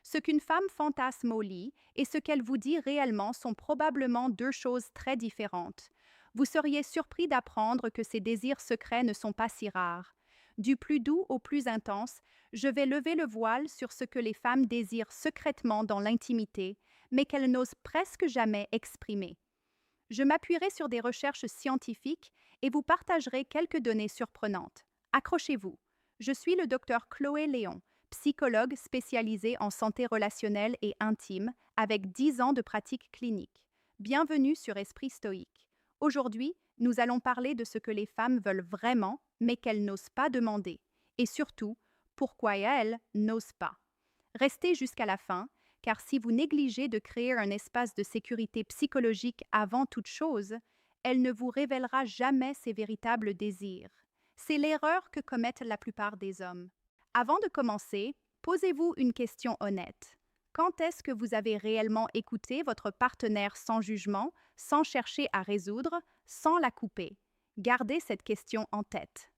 Ce qu'une femme fantasme au lit et ce qu'elle vous dit réellement sont probablement deux choses très différentes. Vous seriez surpris d'apprendre que ces désirs secrets ne sont pas si rares. Du plus doux au plus intense, je vais lever le voile sur ce que les femmes désirent secrètement dans l'intimité, mais qu'elles n'osent presque jamais exprimer. Je m'appuierai sur des recherches scientifiques et vous partagerai quelques données surprenantes. Accrochez-vous. Je suis le docteur Chloé Léon, psychologue spécialisée en santé relationnelle et intime, avec 10 ans de pratique clinique. Bienvenue sur Esprit Stoïque. Aujourd'hui, nous allons parler de ce que les femmes veulent vraiment, mais qu'elles n'osent pas demander. Et surtout, pourquoi elles n'osent pas. Restez jusqu'à la fin, car si vous négligez de créer un espace de sécurité psychologique avant toute chose, elle ne vous révélera jamais ses véritables désirs. C'est l'erreur que commettent la plupart des hommes. Avant de commencer, posez-vous une question honnête. Quand est-ce que vous avez réellement écouté votre partenaire sans jugement, sans chercher à résoudre, sans la couper? Gardez cette question en tête.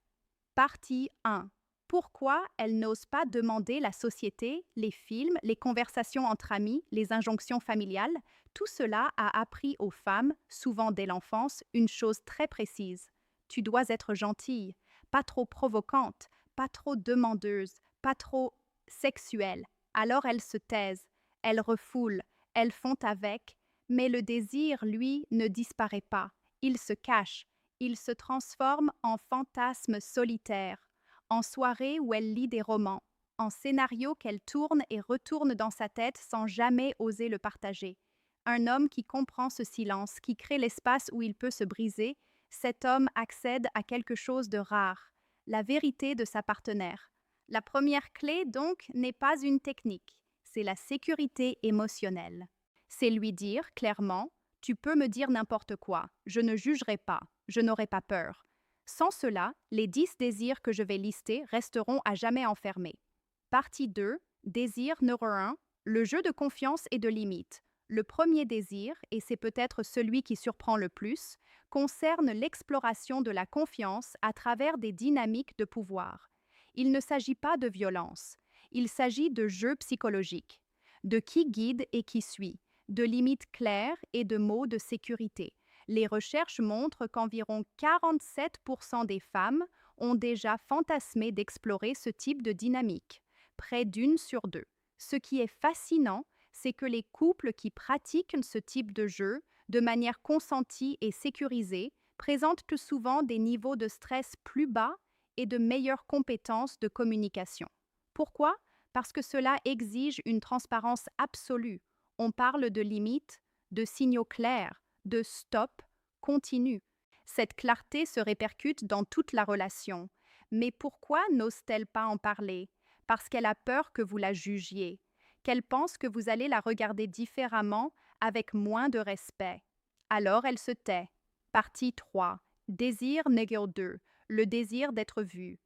Partie 1. Pourquoi elles n'osent pas demander la société, les films, les conversations entre amis, les injonctions familiales? Tout cela a appris aux femmes, souvent dès l'enfance, une chose très précise. Tu dois être gentille, pas trop provocante, pas trop demandeuse, pas trop sexuelle. Alors elles se taisent, elles refoulent, elles font avec, mais le désir, lui, ne disparaît pas. Il se cache, il se transforme en fantasme solitaire, en soirée où elle lit des romans, en scénario qu'elle tourne et retourne dans sa tête sans jamais oser le partager. Un homme qui comprend ce silence, qui crée l'espace où il peut se briser, cet homme accède à quelque chose de rare, la vérité de sa partenaire. La première clé, donc, n'est pas une technique, c'est la sécurité émotionnelle. C'est lui dire clairement: tu peux me dire n'importe quoi, je ne jugerai pas, je n'aurai pas peur. Sans cela, les 10 désirs que je vais lister resteront à jamais enfermés. Partie 2, désir numéro 1, le jeu de confiance et de limite. Le premier désir, et c'est peut-être celui qui surprend le plus, concerne l'exploration de la confiance à travers des dynamiques de pouvoir. Il ne s'agit pas de violence, il s'agit de jeu psychologique, de qui guide et qui suit, de limites claires et de mots de sécurité. Les recherches montrent qu'environ 47% des femmes ont déjà fantasmé d'explorer ce type de dynamique, près d'une sur deux. Ce qui est fascinant, c'est que les couples qui pratiquent ce type de jeu de manière consentie et sécurisée présentent plus souvent des niveaux de stress plus bas et de meilleures compétences de communication. Pourquoi? Parce que cela exige une transparence absolue. On parle de limites, de signaux clairs, de stop continu. Cette clarté se répercute dans toute la relation. Mais pourquoi n'ose-t-elle pas en parler? Parce qu'elle a peur que vous la jugiez, qu'elle pense que vous allez la regarder différemment, avec moins de respect. Alors elle se tait. Partie 3. Désir numéro 2. Le désir d'être vu.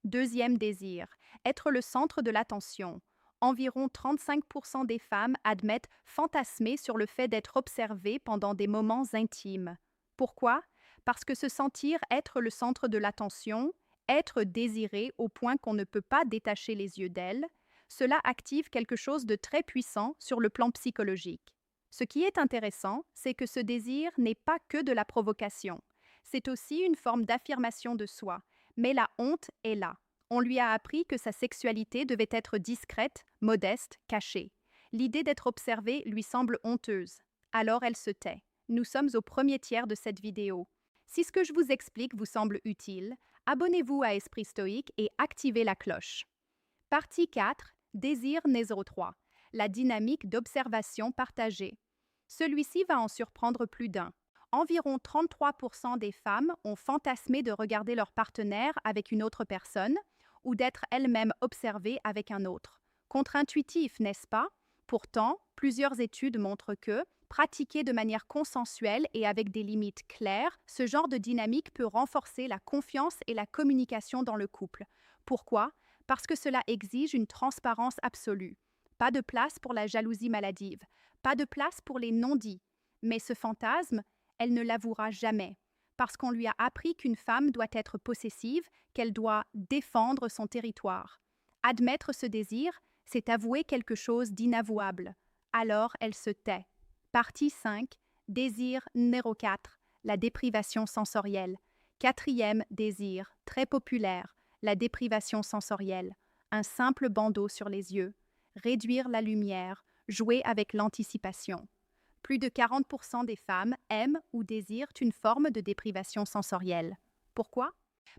Deuxième désir, être le centre de l'attention. Environ 35% des femmes admettent fantasmer sur le fait d'être observées pendant des moments intimes. Pourquoi? Parce que se sentir être le centre de l'attention, être désiré au point qu'on ne peut pas détacher les yeux d'elle, cela active quelque chose de très puissant sur le plan psychologique. Ce qui est intéressant, c'est que ce désir n'est pas que de la provocation. C'est aussi une forme d'affirmation de soi, mais la honte est là. On lui a appris que sa sexualité devait être discrète, modeste, cachée. L'idée d'être observée lui semble honteuse. Alors elle se tait. Nous sommes au premier tiers de cette vidéo. Si ce que je vous explique vous semble utile, abonnez-vous à Esprit Stoïque et activez la cloche. Partie 4, désir numéro 3, la dynamique d'observation partagée. Celui-ci va en surprendre plus d'un. Environ 33% des femmes ont fantasmé de regarder leur partenaire avec une autre personne ou d'être elles-mêmes observées avec un autre. Contre-intuitif, n'est-ce pas? Pourtant, plusieurs études montrent que, pratiqué de manière consensuelle et avec des limites claires, ce genre de dynamique peut renforcer la confiance et la communication dans le couple. Pourquoi? Parce que cela exige une transparence absolue. Pas de place pour la jalousie maladive, pas de place pour les non-dits. Mais ce fantasme, elle ne l'avouera jamais, parce qu'on lui a appris qu'une femme doit être possessive, qu'elle doit défendre son territoire. Admettre ce désir, C'est avouer quelque chose d'inavouable. Alors elle se tait. Partie 5. Désir numéro 4. La déprivation sensorielle. Quatrième désir, très populaire, la déprivation sensorielle. Un simple bandeau sur les yeux. Réduire la lumière. Jouer avec l'anticipation. Plus de 40% des femmes aiment ou désirent une forme de déprivation sensorielle. Pourquoi?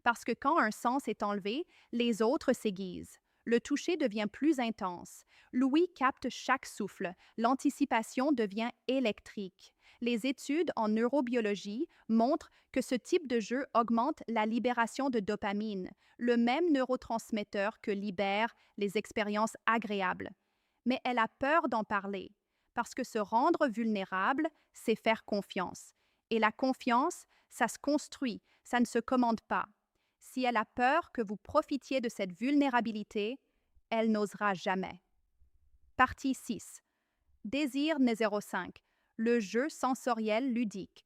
Parce que quand un sens est enlevé, les autres s'aiguisent. Le toucher devient plus intense. L'ouïe capte chaque souffle. L'anticipation devient électrique. Les études en neurobiologie montrent que ce type de jeu augmente la libération de dopamine, le même neurotransmetteur que libère les expériences agréables. Mais elle a peur d'en parler, parce que se rendre vulnérable, c'est faire confiance. Et la confiance, ça se construit, ça ne se commande pas. Si elle a peur que vous profitiez de cette vulnérabilité, elle n'osera jamais. Partie 6. Désir numéro 5. Le jeu sensoriel ludique.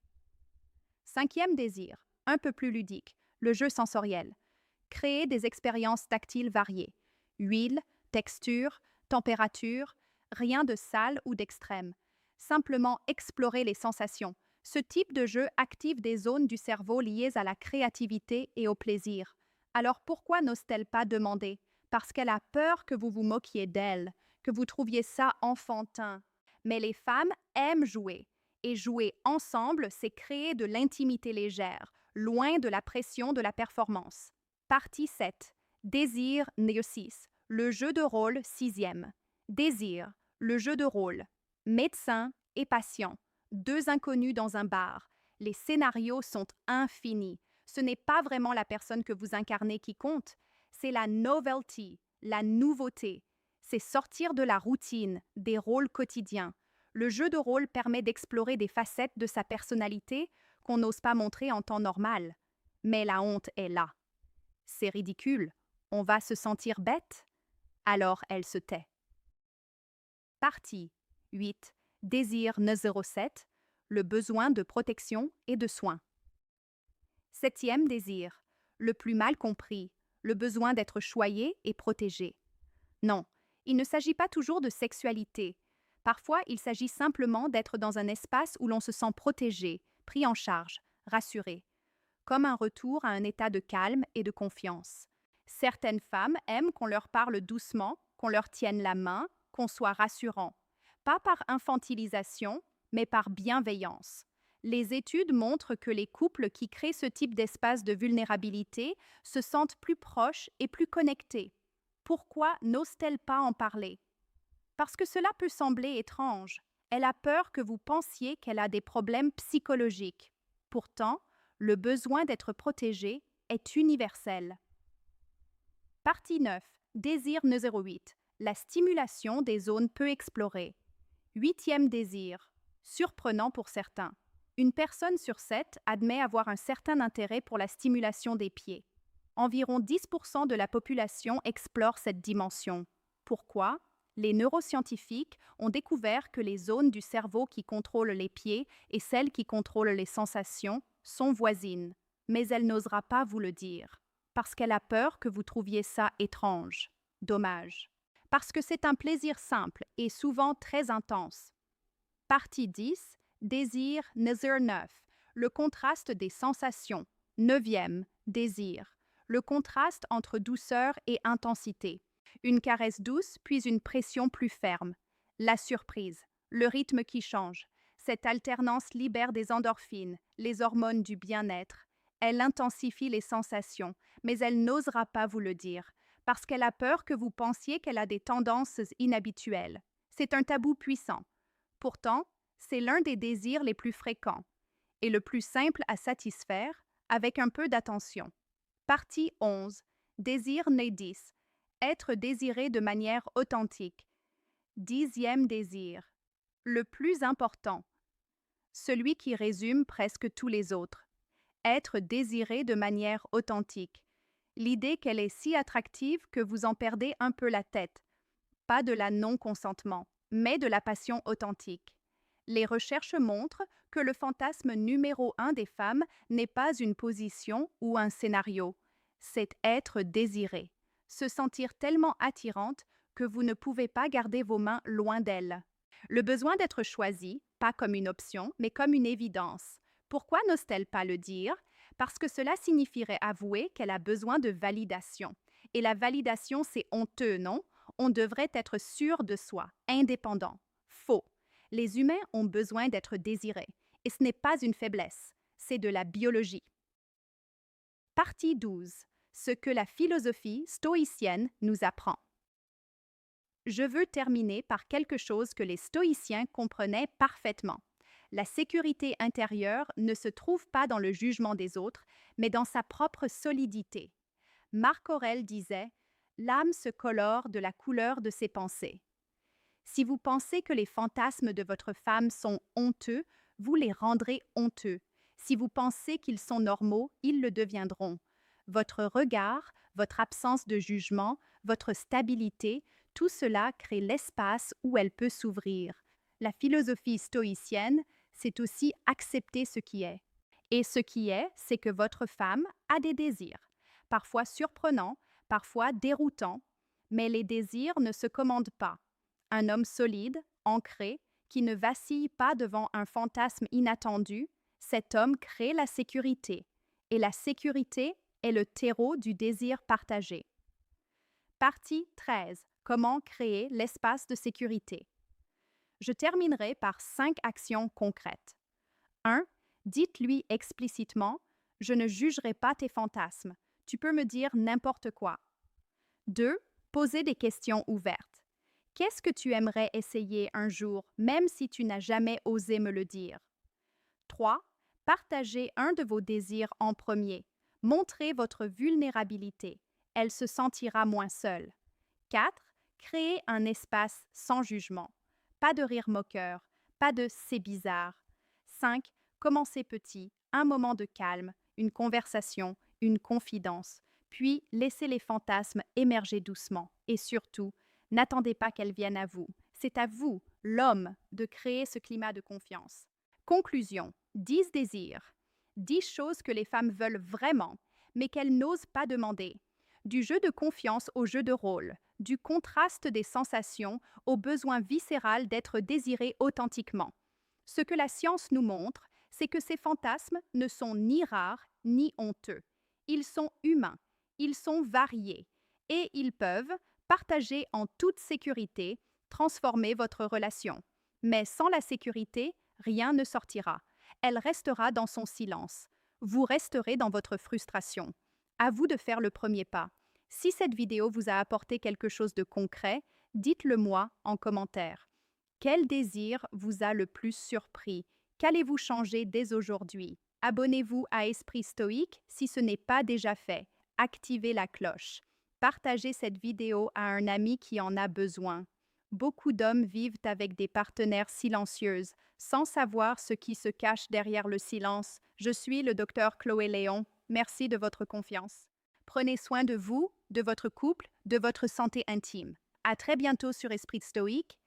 Cinquième désir, un peu plus ludique, le jeu sensoriel. Créer des expériences tactiles variées. Huile, texture, température, rien de sale ou d'extrême. Simplement explorer les sensations. Ce type de jeu active des zones du cerveau liées à la créativité et au plaisir. Alors pourquoi n'ose-t-elle pas demander? Parce qu'elle a peur que vous vous moquiez d'elle, que vous trouviez ça enfantin. Mais les femmes aiment jouer. Et jouer ensemble, c'est créer de l'intimité légère, loin de la pression de la performance. Partie 7. Désir numéro 6. Le jeu de rôle 6e. Désir, le jeu de rôle. Médecin et patient. Deux inconnus dans un bar. Les scénarios sont infinis. Ce n'est pas vraiment la personne que vous incarnez qui compte, c'est la novelty, la nouveauté. C'est sortir de la routine, des rôles quotidiens. Le jeu de rôle permet d'explorer des facettes de sa personnalité qu'on n'ose pas montrer en temps normal. Mais la honte est là. C'est ridicule. On va se sentir bête? Alors elle se tait. Partie 8. Désir numéro 7. Le besoin de protection et de soins. Septième désir. Le plus mal compris. Le besoin d'être choyé et protégé. Non, il ne s'agit pas toujours de sexualité. Parfois, il s'agit simplement d'être dans un espace où l'on se sent protégé, pris en charge, rassuré. Comme un retour à un état de calme et de confiance. Certaines femmes aiment qu'on leur parle doucement, qu'on leur tienne la main, qu'on soit rassurant. Pas par infantilisation, mais par bienveillance. Les études montrent que les couples qui créent ce type d'espace de vulnérabilité se sentent plus proches et plus connectés. Pourquoi n'ose-t-elle pas en parler? Parce que cela peut sembler étrange. Elle a peur que vous pensiez qu'elle a des problèmes psychologiques. Pourtant, le besoin d'être protégé est universel. Partie 9. Désir numéro 8. La stimulation des zones peu explorées. Huitième désir. Surprenant pour certains. Une personne sur 7 admet avoir un certain intérêt pour la stimulation des pieds. Environ 10% de la population explore cette dimension. Pourquoi? Les neuroscientifiques ont découvert que les zones du cerveau qui contrôlent les pieds et celles qui contrôlent les sensations sont voisines. Mais elle n'osera pas vous le dire, parce qu'elle a peur que vous trouviez ça étrange. Dommage. Parce que c'est un plaisir simple et souvent très intense. Partie 10. Désir numéro 9. Le contraste des sensations. Neuvième. Désir. Le contraste entre douceur et intensité. Une caresse douce, puis une pression plus ferme. La surprise. Le rythme qui change. Cette alternance libère des endorphines, les hormones du bien-être. Elle intensifie les sensations, mais elle n'osera pas vous le dire, parce qu'elle a peur que vous pensiez qu'elle a des tendances inhabituelles. C'est un tabou puissant. Pourtant, c'est l'un des désirs les plus fréquents et le plus simple à satisfaire avec un peu d'attention. Partie 11. Désir numéro 10. Être désiré de manière authentique. Dixième désir. Le plus important. Celui qui résume presque tous les autres. Être désiré de manière authentique. L'idée qu'elle est si attractive que vous en perdez un peu la tête. Pas de la non-consentement, mais de la passion authentique. Les recherches montrent que le fantasme numéro 1 des femmes n'est pas une position ou un scénario. C'est être désirée. Se sentir tellement attirante que vous ne pouvez pas garder vos mains loin d'elle. Le besoin d'être choisi, pas comme une option, mais comme une évidence. Pourquoi n'ose-t-elle pas le dire? Parce que cela signifierait avouer qu'elle a besoin de validation. Et la validation, c'est honteux, non? On devrait être sûr de soi, indépendant. Faux. Les humains ont besoin d'être désirés. Et ce n'est pas une faiblesse, c'est de la biologie. Partie 12. Ce que la philosophie stoïcienne nous apprend. Je veux terminer par quelque chose que les stoïciens comprenaient parfaitement. La sécurité intérieure ne se trouve pas dans le jugement des autres, mais dans sa propre solidité. Marc Aurèle disait « L'âme se colore de la couleur de ses pensées ». Si vous pensez que les fantasmes de votre femme sont honteux, vous les rendrez honteux. Si vous pensez qu'ils sont normaux, ils le deviendront. Votre regard, votre absence de jugement, votre stabilité, tout cela crée l'espace où elle peut s'ouvrir. La philosophie stoïcienne, c'est aussi accepter ce qui est. Et ce qui est, c'est que votre femme a des désirs, parfois surprenants, parfois déroutants, mais les désirs ne se commandent pas. Un homme solide, ancré, qui ne vacille pas devant un fantasme inattendu, cet homme crée la sécurité. Et la sécurité est le terreau du désir partagé. Partie 13. Comment créer l'espace de sécurité? Je terminerai par 5 actions concrètes. 1. Dites-lui explicitement « Je ne jugerai pas tes fantasmes. Tu peux me dire n'importe quoi. » 2. Posez des questions ouvertes. Qu'est-ce que tu aimerais essayer un jour, même si tu n'as jamais osé me le dire? 3. Partagez un de vos désirs en premier. Montrez votre vulnérabilité. Elle se sentira moins seule. 4. Créez un espace sans jugement. Pas de rire moqueur, pas de « c'est bizarre ». 5. Commencez petit, un moment de calme, une conversation, une confidence. Puis laissez les fantasmes émerger doucement. Et surtout, n'attendez pas qu'elles viennent à vous. C'est à vous, l'homme, de créer ce climat de confiance. Conclusion. 10 désirs. 10 choses que les femmes veulent vraiment, mais qu'elles n'osent pas demander. Du jeu de confiance au jeu de rôle, du contraste des sensations au besoin viscéral d'être désiré authentiquement. Ce que la science nous montre, c'est que ces fantasmes ne sont ni rares ni honteux. Ils sont humains, ils sont variés, et ils peuvent, partagés en toute sécurité, transformer votre relation. Mais sans la sécurité, rien ne sortira. Elle restera dans son silence. Vous resterez dans votre frustration. À vous de faire le premier pas. Si cette vidéo vous a apporté quelque chose de concret, dites-le moi en commentaire. Quel désir vous a le plus surpris? Qu'allez-vous changer dès aujourd'hui? Abonnez-vous à Esprit Stoïque si ce n'est pas déjà fait. Activez la cloche. Partagez cette vidéo à un ami qui en a besoin. Beaucoup d'hommes vivent avec des partenaires silencieuses, sans savoir ce qui se cache derrière le silence. Je suis le docteur Chloé Léon. Merci de votre confiance. Prenez soin de vous, de votre couple, de votre santé intime. À très bientôt sur Esprit Stoïque